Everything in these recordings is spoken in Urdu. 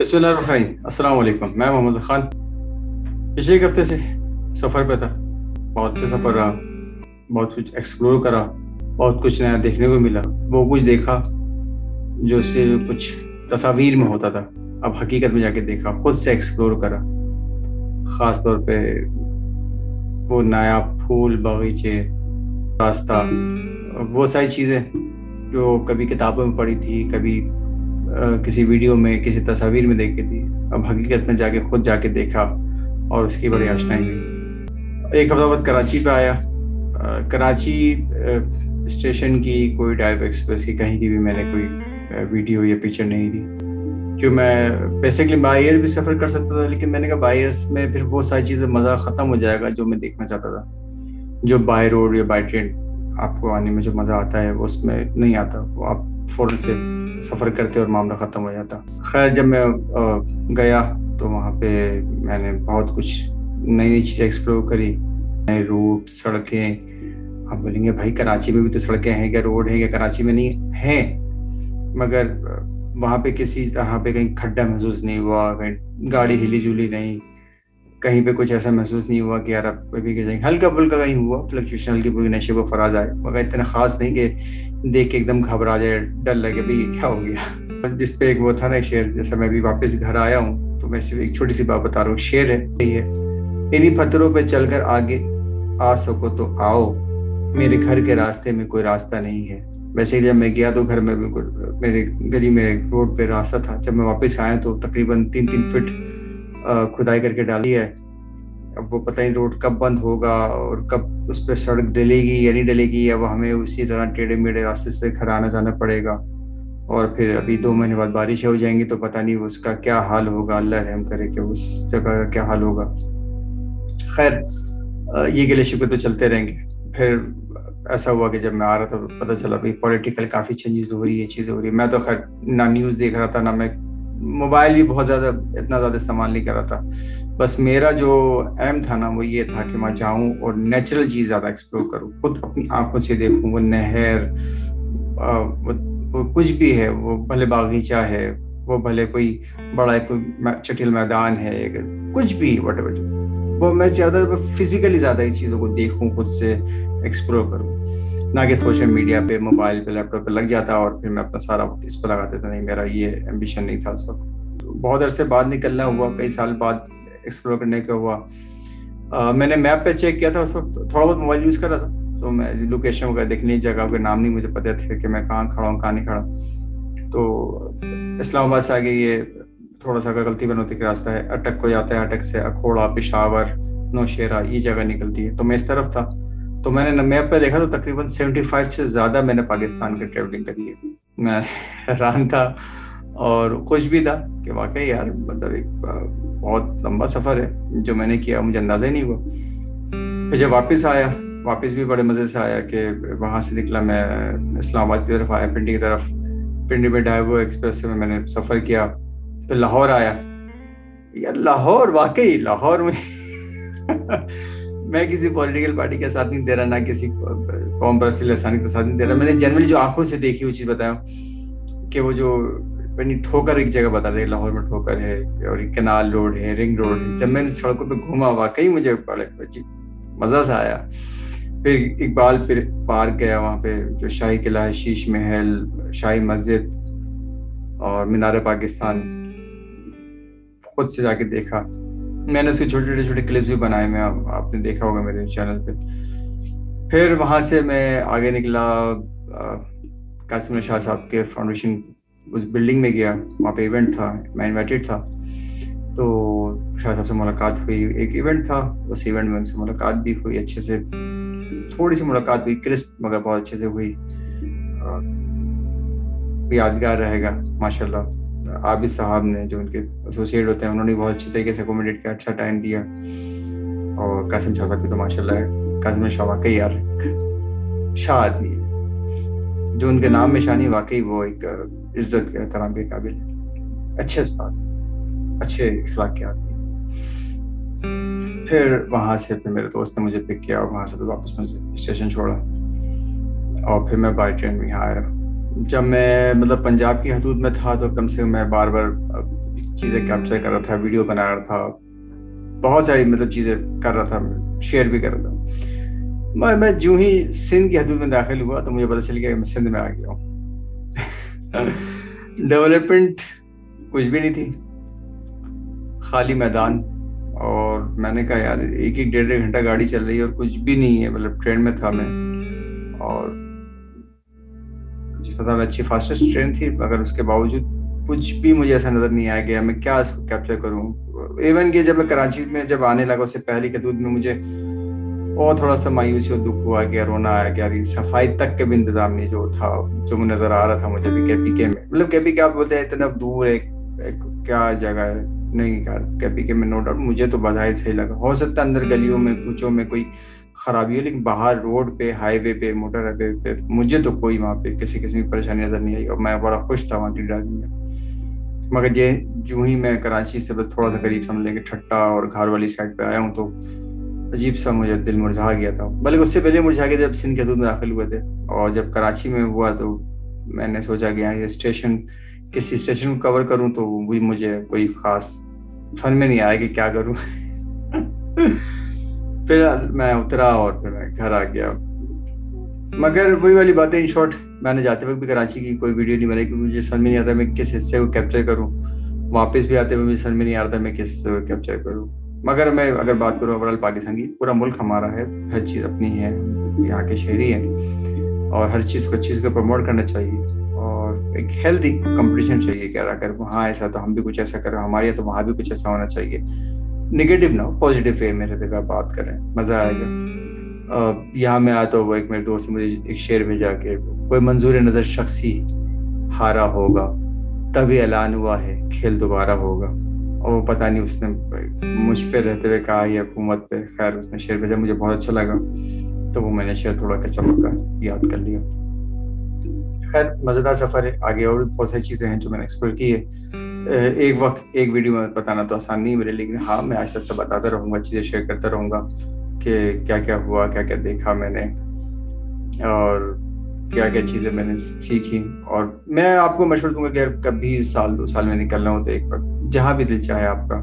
بسم اللہ الرحمن الرحیم۔ السلام علیکم، میں محمد خان پچھلے ایک ہفتے سے سفر پہ تھا۔ بہت سے سفر رہا، بہت کچھ ایکسپلور کرا، بہت کچھ نیا دیکھنے کو ملا۔ وہ کچھ دیکھا جو صرف کچھ تصاویر میں ہوتا تھا، اب حقیقت میں جا کے دیکھا، خود سے ایکسپلور کرا۔ خاص طور پہ وہ نیا پھول، باغیچے، راستہ، وہ ساری چیزیں جو کبھی کتابوں میں پڑھی تھی، کبھی کسی ویڈیو میں، کسی تصاویر میں دیکھی تھی، اب حقیقت میں جا کے خود جا کے دیکھا اور اس کی بڑی آشنائی ہوئی۔ ایک ہفتہ بعد کراچی پہ آیا۔ کراچی اسٹیشن کی، کوئی ڈائیو ایکسپریس کی، کہیں کی بھی میں نے کوئی ویڈیو یا پکچر نہیں لی، کیوں میں بیسکلی بائی ایئر بھی سفر کر سکتا تھا، لیکن میں نے کہا بائی ایئرس میں پھر وہ ساری چیزیں مزہ ختم ہو جائے گا جو میں دیکھنا چاہتا تھا۔ جو بائی روڈ یا بائی ٹرین آپ کو آنے میں جو مزہ آتا ہے وہ اس میں نہیں آتا، وہ آپ فوراً سے سفر کرتے اور معاملہ ختم ہو جاتا۔ خیر جب میں گیا تو وہاں پہ میں نے بہت کچھ نئی نئی چیزیں ایکسپلور کری، نئے روٹ، سڑکیں۔ آپ بولیں گے بھائی کراچی میں بھی تو سڑکیں ہیں کیا، روڈ ہیں کیا، کراچی میں نہیں ہیں؟ مگر وہاں پہ کسی طرح پہ کہیں کھڈا محسوس نہیں ہوا، کہیں گاڑی ہلی جلی نہیں، کہیں پہ کچھ ایسا محسوس نہیں ہوا کہ یار اب بھی گر جائیں گے۔ ہلکا پھلکا کہیں ہوا فلکچویشن، ہلکی پھلکی نشے و فراز آئے، مگر اتنا خاص نہیں کہ دیکھ کے ایک دم گھبرا جائے، ڈر لگے بھائی یہ کیا ہو گیا۔ جس پہ ایک وہ تھا نا شعر، جیسا میں بھی واپس گھر آیا ہوں تو میں صرف ایک چھوٹی سی بات بتا رہا ہوں، شعر ہے یہ ہے: انہی پتھروں پہ چل کر آگے آ سکو تو آؤ، میرے گھر کے راستے میں کوئی راستہ نہیں ہے۔ ویسے جب میں گیا تو گھر میں بالکل میرے گلی میں روڈ پہ راستہ تھا، جب میں واپس آیا تو تقریباً 3 فٹ کھدائی کر کے ڈالی ہے۔ اب وہ پتہ نہیں روڈ کب بند ہوگا اور کب اس پہ سڑک ڈلے گی یا نہیں ڈلے گی، یا وہ ہمیں اسی طرح ٹیڑھے میڑھے راستے سے گھر آنا جانا پڑے گا، اور پھر ابھی 2 مہینے بعد بارشیں ہو جائیں گی تو پتہ نہیں اس کا کیا حال ہوگا، اللہ رحم کرے کہ اس جگہ کا کیا حال ہوگا۔ خیر یہ گلے شکوے تو چلتے رہیں گے۔ پھر ایسا ہوا کہ جب میں آ رہا تھا تو پتہ چلا بھائی پولیٹیکل کافی چینجز ہو رہی ہے، چیزیں ہو رہی ہے۔ میں تو خیر نہ نیوز دیکھ رہا تھا، نہ میں موبائل بھی بہت زیادہ اتنا زیادہ استعمال نہیں کر رہا تھا۔ بس میرا جو ایم تھا نا وہ یہ تھا کہ میں جاؤں اور نیچرل چیز زیادہ ایکسپلور کروں، خود اپنی آنکھوں سے دیکھوں، وہ نہر، وہ کچھ بھی ہے، وہ بھلے باغیچہ ہے، وہ بھلے کوئی بڑا کوئی چٹیل میدان ہے، کچھ بھی واٹ ایور، وہ میں زیادہ فزیکلی زیادہ ہی چیزوں کو دیکھوں، خود سے ایکسپلور کروں، نہ کہ سوشل میڈیا پہ، موبائل پہ، لیپ ٹاپ پہ لگ جاتا اور پھر میں اپنا سارا وقت اس پہ لگا دیتا۔ نہیں، میرا یہ ایمبیشن نہیں تھا اس وقت۔ بہت عرصے بعد نکلنا ہوا، کئی سال بعد ایکسپلور کرنے کا ہوا۔ میں نے میپ پہ چیک کیا تھا، اس وقت تھوڑا بہت موبائل یوز کر رہا تھا تو میں لوکیشن وغیرہ دیکھنے، جگہ کے نام نہیں مجھے پتہ تھے کہ میں کہاں کھڑا ہوں کہاں نہیں کھڑا۔ تو اسلام آباد سے آگے یہ تھوڑا سا اگر غلطی بنوتی کا راستہ ہے، اٹک کو جاتا ہے، اٹک سے اکھوڑا، پشاور، نوشیرہ، یہ جگہ نکلتی ہے، تو میں اس طرف تھا۔ تو میں نے میپ پہ دیکھا تو تقریباً 75 سے زیادہ میں نے پاکستان کی ٹریولنگ کری ہے۔ میں حیران تھا اور خوش بھی تھا کہ واقعی یار مطلب ایک بہت لمبا سفر ہے جو میں نے کیا، مجھے اندازہ ہی نہیں ہوا۔ پھر جب واپس آیا، واپس بھی بڑے مزے سے آیا کہ وہاں سے نکلا میں اسلام آباد کی طرف آیا، پنڈی کی طرف۔ پنڈی میں ڈائیو ایکسپریس سے میں نے سفر کیا، پھر لاہور آیا۔ یار لاہور، واقعی لاہور میں میں کسی پولیٹیکل پارٹی کا ساتھ نہیں دے رہا، نہ کسی قوم پرستی لسانی کا ساتھ نہیں دے رہا، میں نے جنرلی جو آنکھوں سے دیکھی وہ چیز بتایا کہ وہ جو ٹھوکر ایک جگہ بتا رہے لاہور میں ٹھوکر ہے، اور کینال روڈ ہے، رنگ روڈ ہے۔ جب میں نے سڑکوں پہ گھوما واقعی مجھے بڑا مزہ سا آیا۔ پھر اقبال پارک گیا، وہاں پہ جو شاہی قلعہ ہے، شیش محل، شاہی مسجد اور مینار پاکستان خود سے جا کے دیکھا۔ میں نے اس کے چھوٹے کلپس بھی بنائے، میں آپ نے دیکھا ہوگا میرے چینل پہ۔ پھر وہاں سے میں آگے نکلا، قاسم شاہ صاحب کے فاؤنڈیشن اس بلڈنگ میں گیا، وہاں پہ ایونٹ تھا، میں انوائٹیڈ تھا، تو شاہ صاحب سے ملاقات ہوئی۔ ایک ایونٹ تھا، اس ایونٹ میں ان سے ملاقات بھی ہوئی، اچھے سے تھوڑی سی ملاقات ہوئی، کرسپ مگر بہت اچھے سے ہوئی، یادگار رہے گا ماشاءاللہ۔ عابد صاحب نے جو ان کے ایسوسیٹ ہوتے ہیں انہوں نے بہت اچھے طریقے سے اکوموڈیٹ کیا، اچھا ٹائم دیا، اور قاسم شاہ صاحب بھی تو ماشاءاللہ ہے، قاسم شاہ واقعی یار شاہ آدمی ہے، جو ان کے نام میں شانی، واقعی وہ ایک عزت کے احترام کے قابل ہے، اچھے استاد، اچھے اخلاق کے آدمی۔ پھر وہاں سے پھر میرے دوست نے مجھے پک کیا اور وہاں سے پھر واپس مجھے اسٹیشن چھوڑا، اور پھر میں بائی ٹرین میں یہاں آیا۔ جب میں مطلب پنجاب کی حدود میں تھا تو کم سے کم میں بار بار چیزیں کیپچر کر رہا تھا, ویڈیو بنا رہا تھا, بہت ساری مطلب چیزیں کر رہا تھا, شیئر بھی کر رہا تھا. میں جو ہی سندھ کی حدود میں داخل ہوا تو مجھے پتا چل گیا کہ میں سندھ میں آ گیا ہوں. ڈیولپمنٹ کچھ بھی نہیں تھی, خالی میدان. اور میں نے کہا یار 1-1 گھنٹہ گاڑی چل رہی ہے اور کچھ بھی نہیں ہے, مطلب ٹرین میں تھا میں, اور جس پتا میں اچھی فاسٹسٹ ٹرین تھی, مگر اس کے باوجود کچھ بھی مجھے ایسا نظر نہیں آیا گیا میں کیا اس کو کیپچر کروں. ایون کہ جب میں کراچی میں جب آنے لگا اس سے پہلے کے حدود میں مجھے اور تھوڑا سا مایوسی اور دکھ ہوا, کہ رونا آیا کہ یار صفائی تک کا بھی انتظام نہیں جو تھا, جو نظر آ رہا تھا مجھے بھی کے پی کے میں, مطلب کے پی کے آپ بولتے ہیں اتنا دور ایک کیا جگہ ہے, نہیں یار کے پی کے میں نو ڈاؤٹ مجھے تو بظاہر صحیح لگا. ہو سکتا ہے اندر گلیوں میں کوچوں میں کوئی خرابی ہے, لیکن باہر روڈ پہ ہائی وے پہ موٹر ہائی وے پہ مجھے تو کوئی وہاں پہ کسی قسم کی پریشانی نظر نہیں آئی, اور میں بڑا خوش تھا وہاں کی ڈرائیونگ میں. مگر یہ جو ہی میں کراچی سے بس تھوڑا سا قریب سمجھ لیں کہ ٹھٹا اور گھر والی سائڈ پہ آیا ہوں تو عجیب سا مجھے دل مرجھا گیا تھا. بلکہ اس سے پہلے مرجھا گیا جب سندھ کے حدود میں داخل ہوئے تھے, اور جب کراچی میں ہوا تو میں نے سوچا کہ یہاں یہ اسٹیشن کسی اسٹیشن کو کور کروں تو وہی مجھے کوئی خاص فن میں نہیں آیا کہ کیا کروں. پھر میں اترا اور پھر میں گھر آ گیا. مگر وہی والی باتیں ان شارٹ, میں نے جاتے وقت بھی کراچی کی کوئی ویڈیو نہیں بنائی کیونکہ مجھے سمجھ میں نہیں آتا میں کس حصے کو کیپچر کروں, واپس بھی آتے ہوئے مجھے سمجھ میں نہیں آتا میں کس حصے کو کیپچر کروں. مگر میں اگر بات کروں اوورآل پاکستان کی, پورا ملک ہمارا ہے, ہر چیز اپنی ہے, یہاں کے شہری ہیں, اور ہر چیز کو اچھی کو پروموٹ کرنا چاہیے, اور ایک ہیلدی کمپٹیشن چاہیے کہ اگر وہاں ایسا تو ہم بھی کچھ ایسا کریں, ہمارے تو وہاں بھی کچھ ایسا ہونا چاہیے. نگیٹو نہ ہو, پازیٹیو وے میں رہتے ہوئے آپ بات کریں, مزہ آئے گا. یہاں میں آیا تو وہ ایک میرے دوست نے مجھے ایک شعر بھیجا کہ کوئی منظور نظر شخص ہی ہارا ہوگا, تبھی اعلان ہوا ہے کھیل دوبارہ ہوگا. اور وہ پتہ نہیں اس نے مجھ پہ رہتے ہوئے کہا یہ حکومت پہ, خیر اس نے شعر بھیجا, مجھے بہت اچھا لگا تو وہ میں نے شعر تھوڑا کچا مکا یاد کر لیا. خیر مزیدار سفر ہے, آگے اور بھی بہت ساری چیزیں ہیں جو میں نے ایکسپلور کی ہے. ایک وقت ایک ویڈیو میں بتانا تو آسان نہیں میرے, لیکن ہاں میں آہستہ آہستہ بتاتا رہوں گا, چیزیں شیئر کرتا رہوں گا کہ کیا کیا ہوا, کیا کیا دیکھا میں نے, اور کیا کیا چیزیں میں نے سیکھی. اور میں آپ کو مشورہ دوں گا کہ اگر کبھی 1-2 سال میں نکلنا ہو تو ایک وقت جہاں بھی دل چاہے آپ کا.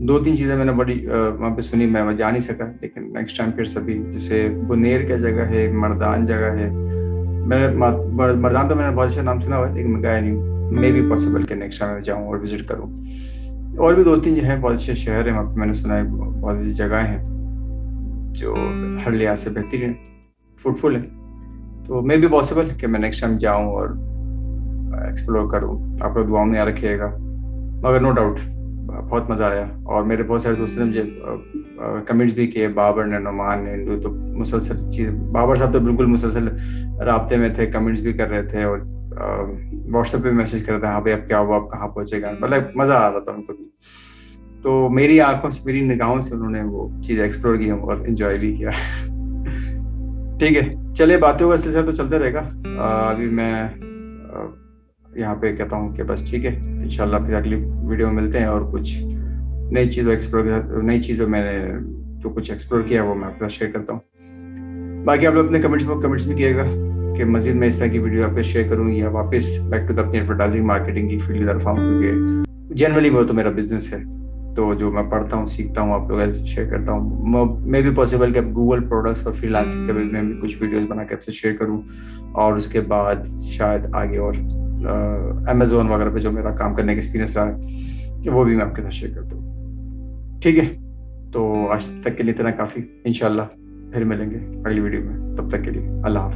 2-3 چیزیں میں نے بڑی وہاں پہ سنی, میں جا نہیں سکا, لیکن نیکسٹ ٹائم پھر سبھی, جیسے بنیر کا جگہ ہے, مردان جگہ ہے. میں مردان تو میں نے بہت اچھا نام سنا ہوا ہے لیکن میں گیا نہیں ہوں. مے بی پاسبل کہ نیکسٹ ٹائم میں جاؤں اور وزٹ کروں. اور بھی 2-3 جو ہیں بہت اچھے شہر ہیں وہاں پہ, میں نے سنا ہے بہت اچھی جگہیں ہیں جو ہر لحاظ سے بہترین فروٹفل ہیں. تو مے بی پاسبل کہ میں نیکسٹ ٹائم جاؤں اور ایکسپلور کروں. آپ لوگ دعاؤں میں یاد رکھیے گا. مگر نو ڈاؤٹ بہت مزہ آیا, اور میرے بہت سارے دوستوں نے مجھے کمنٹس بھی کیے, بابر نے, نعمان نے, ہندو تو مسلسل چیز, بابر صاحب تو بالکل مسلسل رابطے میں تھے, کمنٹس بھی کر رہے تھے, اور واٹس ایپ پہ میسج کر رہے تھے, ہاں بھائی اب کیا ہوا, آپ کہاں پہنچے گا, مطلب مزہ آ رہا تھا ان کو بھی. تو میری آنکھوں سے, میری نگاہوں سے انہوں نے وہ چیز ایکسپلور کی اور انجوائے بھی کیا. ٹھیک ہے, چلے باتوں کا سلسلہ تو چلتا رہے گا. ابھی میں یہاں پہ کہتا ہوں کہ بس ٹھیک ہے, انشاءاللہ پھر اگلی ویڈیو میں ملتے ہیں, اور کچھ نئی چیزوں ایکسپلور, نئی چیزوں میں نے جو کچھ ایکسپلور کیا وہ میں آپ کے ساتھ شیئر کرتا ہوں. باقی آپ لوگ اپنے کمنٹس میں کیے گا کہ مزید میں اس طرح کی ویڈیو آپ کے شیئر کروں, یا واپس بیک ٹو دا اپنی ایڈورٹائزنگ مارکیٹنگ کی فیلڈ کی طرف آؤں, کیونکہ جنرلی وہ تو میرا بزنس ہے. تو جو میں پڑھتا ہوں, سیکھتا ہوں, آپ لوگ شیئر کرتا ہوں. میں بھی پاسبل کہ گوگل پروڈکٹس اور فری لانسنگ کے بارے میں بھی کچھ ویڈیوز بنا کے آپ سے شیئر کروں, اور اس کے بعد شاید آگے اور امیزون وغیرہ پہ جو میرا کام کرنے کا ایکسپیرینس رہا ہے وہ بھی میں آپ کے ساتھ شیئر کرتا ہوں. ٹھیک ہے, تو آج تک کے لیے اتنا کافی. انشاءاللہ پھر ملیں گے اگلی ویڈیو میں, تب تک کے لیے اللہ حافظ.